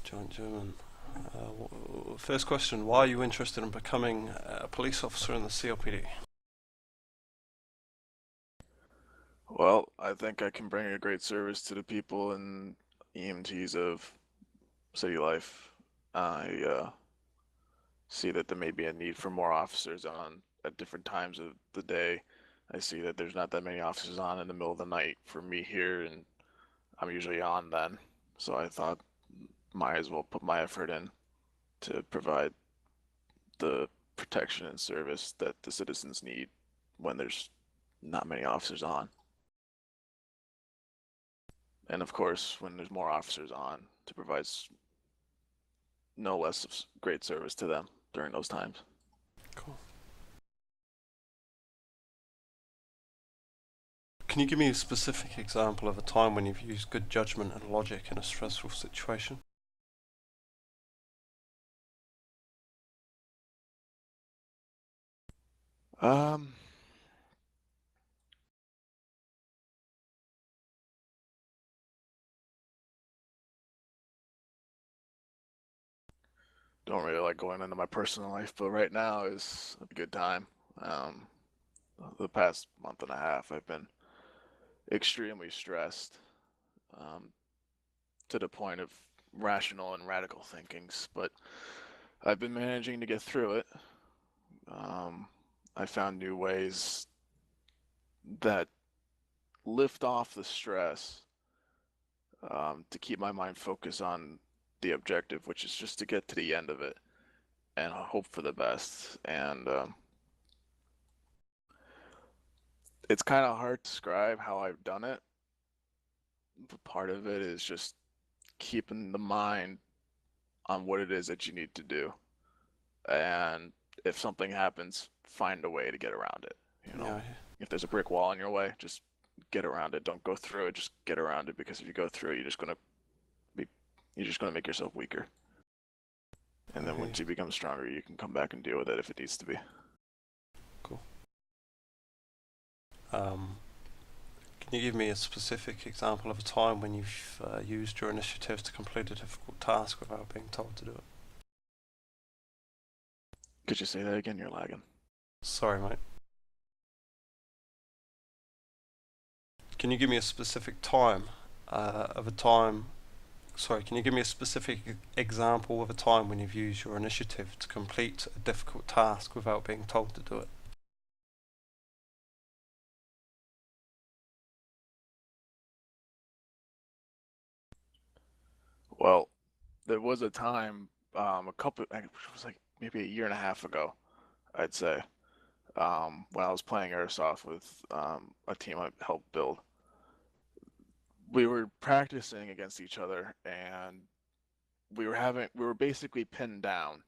John German. First question, why are you interested in becoming a police officer in the CLPD? Well, I think I can bring a great service to the people and EMTs of city life. I see that there may be a need for more officers on at different times of the day. I see that there's not that many officers on in the middle of the night for me here, and I'm usually on then. So I thought might as well put my effort in to provide the protection and service that the citizens need when there's not many officers on. And of course, when there's more officers on, to provide no less of great service to them during those times. Cool. Can you give me a specific example of a time when you've used good judgment and logic in a stressful situation? Um, don't really like going into my personal life, but right now is a good time. Um, the past month and a half, I've been extremely stressed, um, to the point of rational and radical thinkings, but I've been managing to get through it. Um, I found new ways that lift off the stress, to keep my mind focused on the objective, which is just to get to the end of it and hope for the best. And it's kind of hard to describe how I've done it, but part of it is just keeping the mind on what it is that you need to do. And if something happens, find a way to get around it. You know, Yeah, if there's a brick wall in your way, just get around it. Don't go through it, just get around it, because if you go through it, be you're just gonna make yourself weaker. And then okay, once you become stronger, you can come back and deal with it if it needs to be. cool. Um, can you give me a specific example of a time when you've used your initiative to complete a difficult task without being told to do it? Could you say that again? You're lagging. Sorry, mate. Can you give me a specific time of a time Sorry, can you give me a specific example of a time when you've used your initiative to complete a difficult task without being told to do it? Well, there was a time, it was like maybe a year and a half ago, I'd say, when I was playing airsoft with a team I helped build. We were practicing against each other, and we were basically pinned down.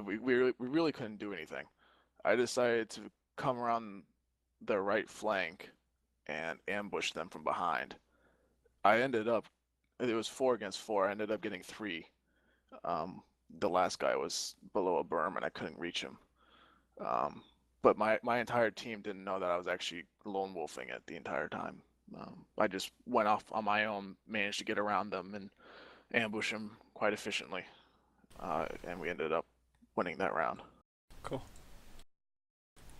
We really couldn't do anything. I decided to come around their right flank and ambush them from behind. I ended up, it was 4 against 4. I ended up getting three. The last guy was below a berm and I couldn't reach him. Um, but my entire team didn't know that I was actually lone wolfing it the entire time. I just went off on my own, managed to get around them and ambush them quite efficiently, and we ended up winning that round. Cool.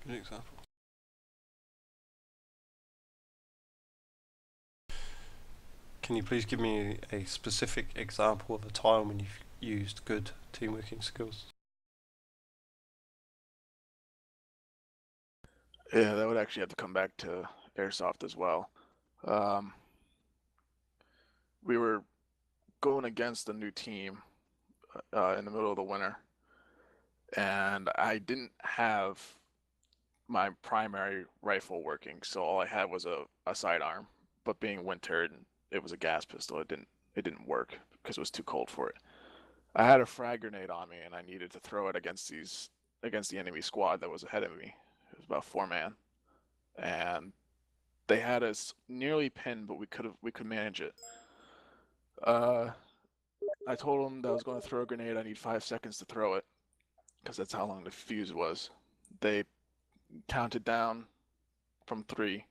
Good example. Can you please give me a specific example of a time when you've used good teamworking skills? Yeah, that would actually have to come back to airsoft as well. Um, we were going against a new team in the middle of the winter, and I didn't have my primary rifle working, so all I had was a sidearm. But being winter and it was a gas pistol, it didn't work because it was too cold for it. I had a frag grenade on me, and I needed to throw it against the enemy squad that was ahead of me. It was about 4 man, and they had us nearly pinned, but we could manage it. Uh, I told them that I was going to throw a grenade. I need 5 seconds to throw it because that's how long the fuse was. They counted down from three,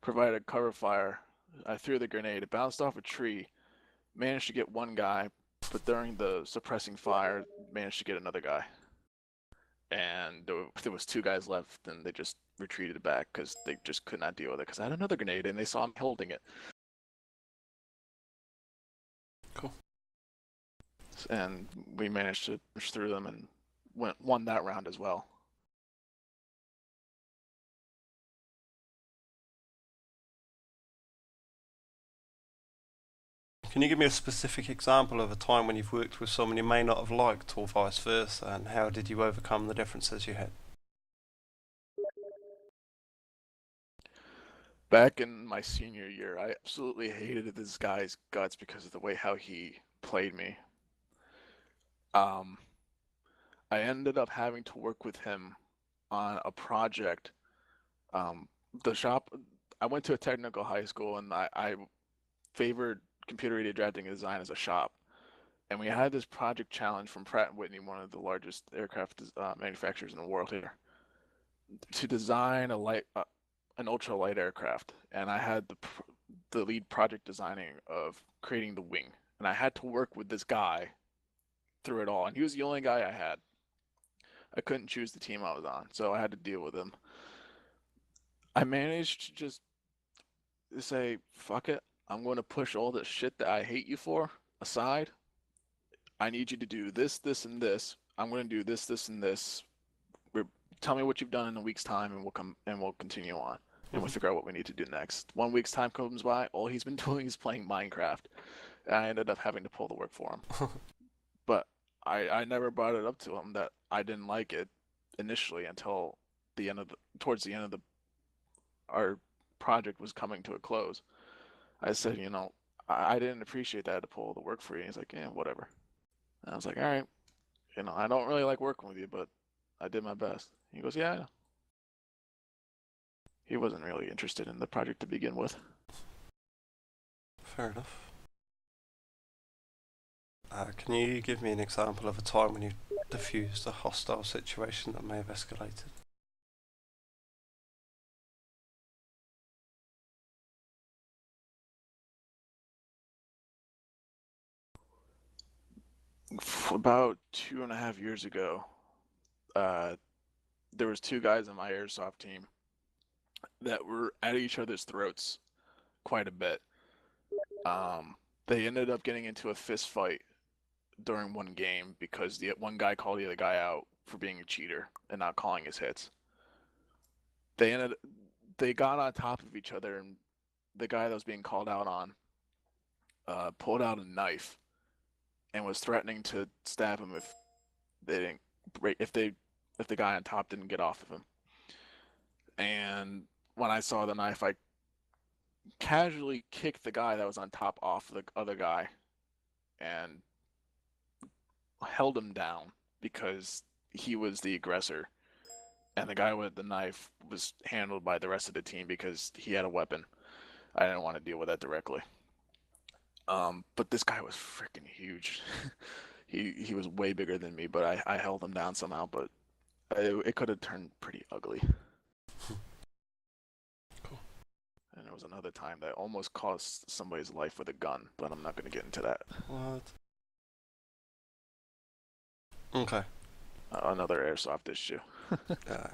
provided cover fire. I threw the grenade. It bounced off a tree, managed to get one guy, but during the suppressing fire, managed to get another guy. And there was 2 guys left, and they just retreated back because they just could not deal with it. Because I had another grenade, and they saw me holding it. Cool. And we managed to push through them and won that round as well. Can you give me a specific example of a time when you've worked with someone you may not have liked, or vice versa, and how did you overcome the differences you had? Back in my senior year, I absolutely hated this guy's guts because of the way how he played me. I ended up having to work with him on a project. The shop, I went to a technical high school, and I favored computer aided drafting and design as a shop. And we had this project challenge from Pratt & Whitney, one of the largest aircraft manufacturers in the world here, to design an ultralight aircraft. And I had the lead project designing of creating the wing. And I had to work with this guy through it all. And he was the only guy I had. I couldn't choose the team I was on, so I had to deal with him. I managed to just say, fuck it. I'm going to push all the shit that I hate you for aside. I need you to do this, this, and this. I'm going to do this, this, and this. Tell me what you've done in a week's time, and we'll continue on, and we'll figure out what we need to do next. 1 week's time comes by, all he's been doing is playing Minecraft, and I ended up having to pull the work for him. But I never brought it up to him that I didn't like it initially until towards the end of our project was coming to a close. I said, I didn't appreciate that I had to pull the work for you. He's like, yeah, whatever. And I was like, all right, I don't really like working with you, but I did my best. He goes, yeah, I know. He wasn't really interested in the project to begin with. Fair enough. Can you give me an example of a time when you diffused a hostile situation that may have escalated? About 2.5 years ago, there was 2 guys on my airsoft team that were at each other's throats quite a bit. They ended up getting into a fist fight during one game because the one guy called the other guy out for being a cheater and not calling his hits. They got on top of each other, and the guy that was being called out on pulled out a knife and was threatening to stab him if the guy on top didn't get off of him. And when I saw the knife, I casually kicked the guy that was on top off the other guy and held him down because he was the aggressor, and the guy with the knife was handled by the rest of the team because he had a weapon. I didn't want to deal with that directly. But this guy was freaking huge. He was way bigger than me, but I held him down somehow. But it could have turned pretty ugly. Cool. And there was another time that almost cost somebody's life with a gun, but I'm not going to get into that. What? Okay. Another airsoft issue. Yeah.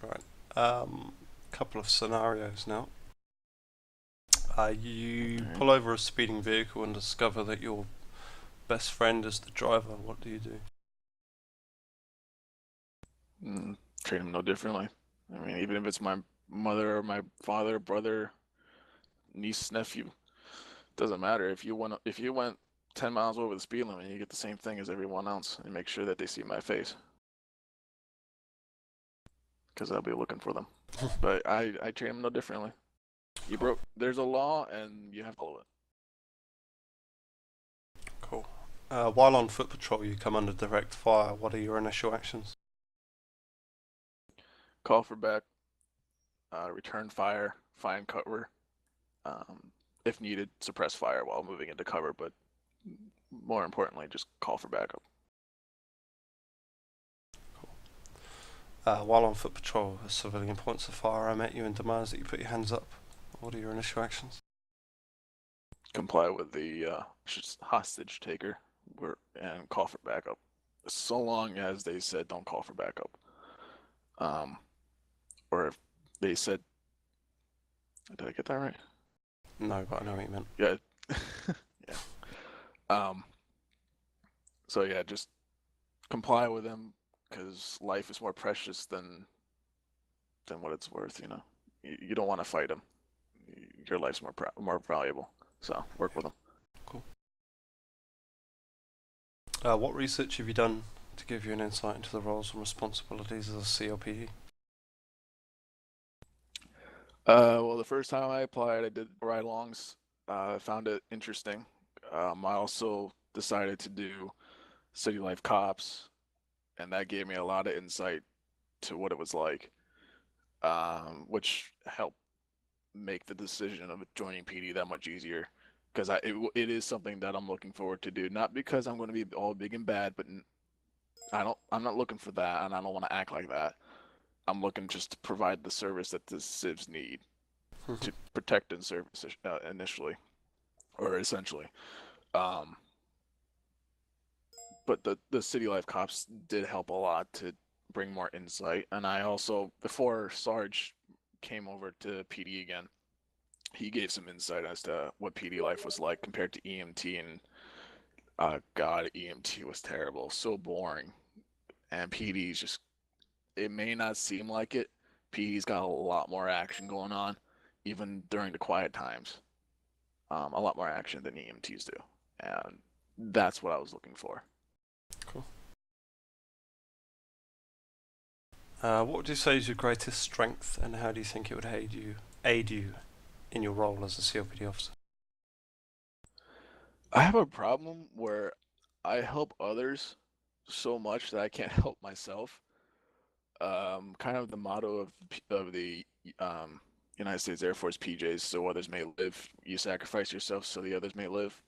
Right. Couple of scenarios now. You pull over a speeding vehicle and discover that your best friend is the driver. What do you do? Treat him no differently. I mean, even if it's my mother or my father, brother, niece, nephew, doesn't matter. If you went 10 miles over the speed limit, you get the same thing as everyone else, and make sure that they see my face, because I'll be looking for them. But I treat them no differently. There's a law, and you have to follow it. Cool. While on foot patrol, you come under direct fire. What are your initial actions? Call for back, return fire, find cover. If needed, suppress fire while moving into cover, but more importantly, just call for backup. Cool. While on foot patrol, a civilian points a firearm at you and demands that you put your hands up. What are your initial actions? comply with the hostage taker and call for backup, so long as they said don't call for backup. Um, or if they said, did I get that right? No, but I know what you meant. Yeah, yeah. Um, so yeah, just comply with them because life is more precious than what it's worth. You know, you don't want to fight them. Your life's more valuable. So work with them. Cool. What research have you done to give you an insight into the roles and responsibilities of the CLPD? Well, the first time I applied, I did ride-alongs. I found it interesting. I also decided to do City Life Cops, and that gave me a lot of insight to what it was like, which helped make the decision of joining PD that much easier. Because it is something that I'm looking forward to do. Not because I'm going to be all big and bad, but I'm not looking for that, and I don't want to act like that. I'm looking just to provide the service that the civs need to protect and serve initially or essentially. Um, but the City Life Cops did help a lot to bring more insight. And I also, before Sarge came over to PD again, he gave some insight as to what PD life was like compared to EMT. And God, EMT was terrible, so boring. And PD is just, it may not seem like it. PD's got a lot more action going on, even during the quiet times. A lot more action than EMTs do. And that's what I was looking for. Cool. What would you say is your greatest strength, and how do you think it would aid you in your role as a CLPD officer? I have a problem where I help others so much that I can't help myself. Kind of the motto of the United States Air Force PJs, so others may live. You sacrifice yourself so the others may live.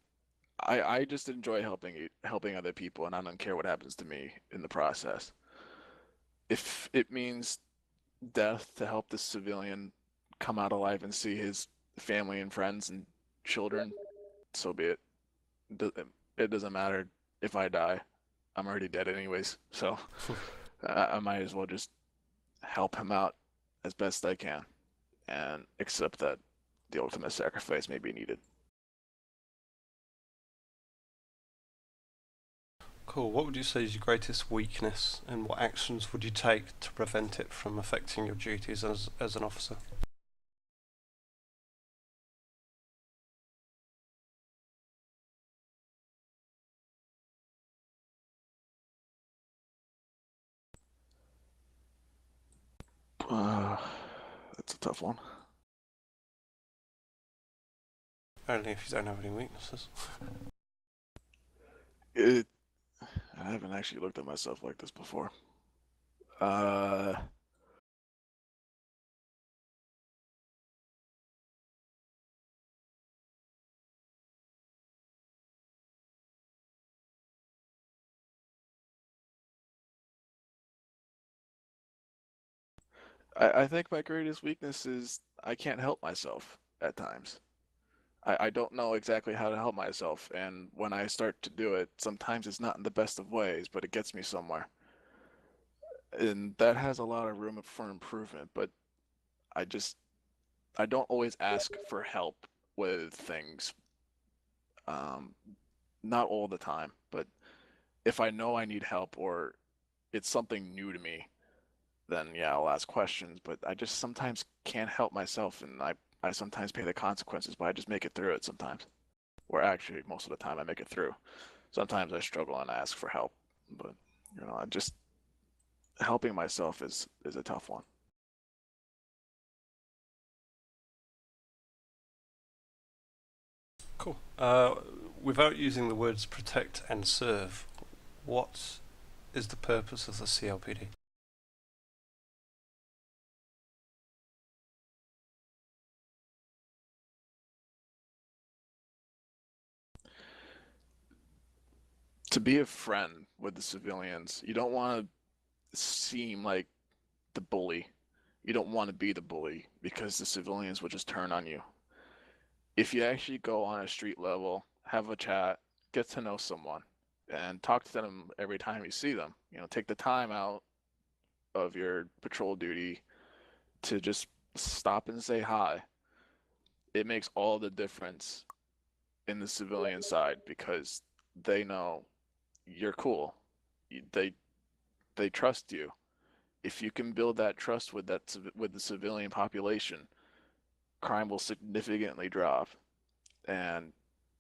I just enjoy helping other people, and I don't care what happens to me in the process. If it means death to help the civilian come out alive and see his family and friends and children, so be it. It doesn't matter if I die. I'm already dead anyways, so I might as well just help him out as best I can and accept that the ultimate sacrifice may be needed. Cool. What would you say is your greatest weakness, and what actions would you take to prevent it from affecting your duties as an officer? Uh, that's a tough one. Only if you don't have any weaknesses. It, I haven't actually looked at myself like this before. Uh, I think my greatest weakness is I can't help myself at times. I don't know exactly how to help myself, and when I start to do it, sometimes it's not in the best of ways, but it gets me somewhere. And that has a lot of room for improvement, but I just I don't always ask for help with things. Um, not all the time, but if I know I need help or it's something new to me, then yeah, I'll ask questions. But I just sometimes can't help myself, and I sometimes pay the consequences, but I just make it through it sometimes. Or actually, most of the time I make it through. Sometimes I struggle and ask for help, but I just helping myself is a tough one. Cool. Without using the words protect and serve, what is the purpose of the CLPD? To be a friend with the civilians, you don't want to seem like the bully. You don't want to be the bully because the civilians will just turn on you. if you actually go on a street level, have a chat, get to know someone, and talk to them every time you see them. Take the time out of your patrol duty to just stop and say hi. It makes all the difference in the civilian side because they know you're cool. They trust you. If you can build that trust with the civilian population, crime will significantly drop, and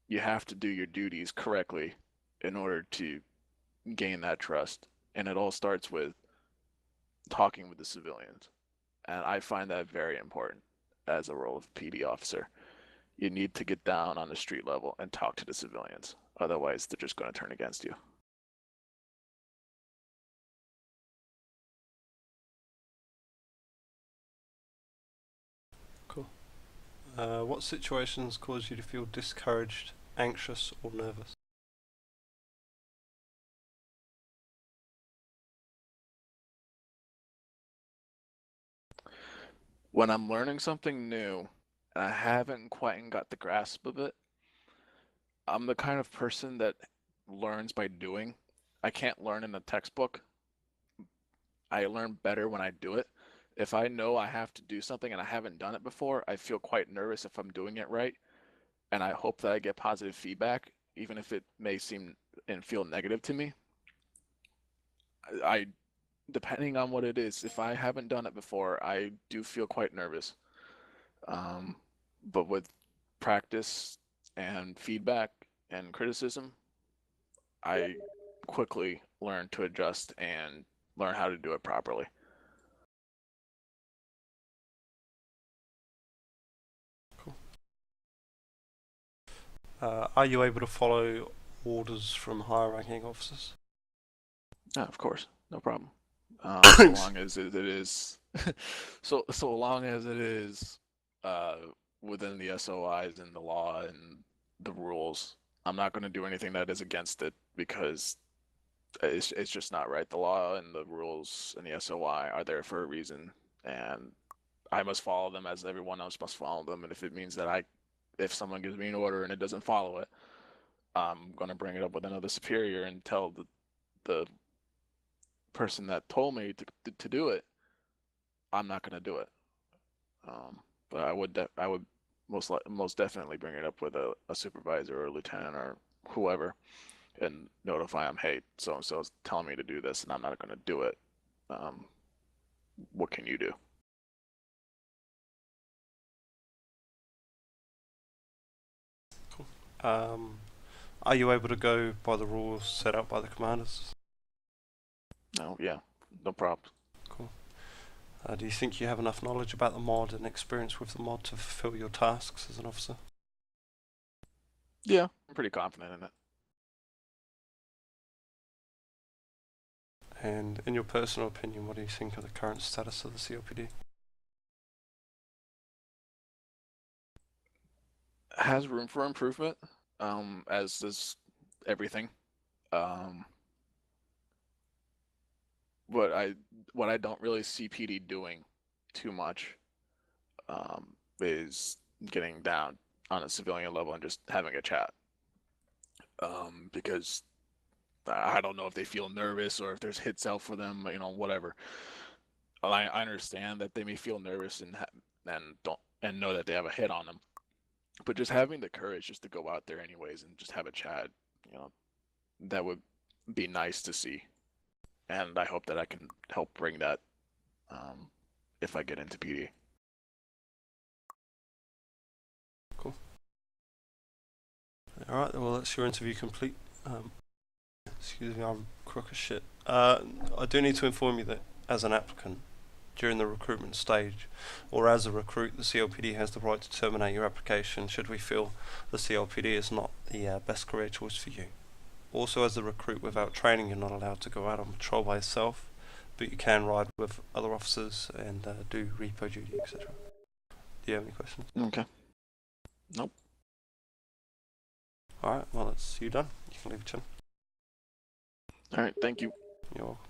you have to do your duties correctly in order to gain that trust. And it all starts with talking with the civilians. And I find that very important as a role of PD officer. You need to get down on the street level and talk to the civilians. Otherwise, they're just going to turn against you. Cool. What situations cause you to feel discouraged, anxious, or nervous? When I'm learning something new and I haven't quite got the grasp of it, I'm the kind of person that learns by doing. I can't learn in a textbook. I learn better when I do it. If I know I have to do something and I haven't done it before, I feel quite nervous if I'm doing it right. And I hope that I get positive feedback, even if it may seem and feel negative to me. I depending on what it is, if I haven't done it before, I do feel quite nervous. But with practice and feedback and criticism, I quickly learn to adjust and learn how to do it properly. Cool. Are you able to follow orders from higher ranking officers? Yeah, of course, no problem. So long as it is, so long as it is within the SOIs and the law and the rules, I'm not going to do anything that is against it because it's just not right. The law and the rules and the SOI are there for a reason, and I must follow them as everyone else must follow them. And if it means that if someone gives me an order and it doesn't follow it, I'm going to bring it up with another superior and tell the person that told me to do it, I'm not going to do it. But I would most definitely bring it up with a supervisor or a lieutenant or whoever and notify them, hey, so and so is telling me to do this and I'm not going to do it. What can you do? Cool. Are you able to go by the rules set out by the commanders? No, yeah, no problem. Cool. Do you think you have enough knowledge about the mod and experience with the mod to fulfill your tasks as an officer? Yeah, I'm pretty confident in it. And in your personal opinion, what do you think of the current status of the CLPD? Has room for improvement, as does everything. Um, what I don't really see PD doing too much is getting down on a civilian level and just having a chat. Because I don't know if they feel nervous or if there's hits out for them, whatever. I understand that they may feel nervous and know that they have a hit on them, but just having the courage just to go out there anyways and just have a chat, that would be nice to see. And I hope that I can help bring that if I get into PD. Cool. Alright, well that's your interview complete. Excuse me, I'm crook as shit. I do need to inform you that as an applicant, during the recruitment stage, or as a recruit, the CLPD has the right to terminate your application should we feel the CLPD is not the best career choice for you. Also, as a recruit without training, you're not allowed to go out on patrol by yourself, but you can ride with other officers and do repo duty, etc. Do you have any questions? Okay. Nope. Alright, well that's you done. You can leave it, Chin. All right. Thank you. You're welcome.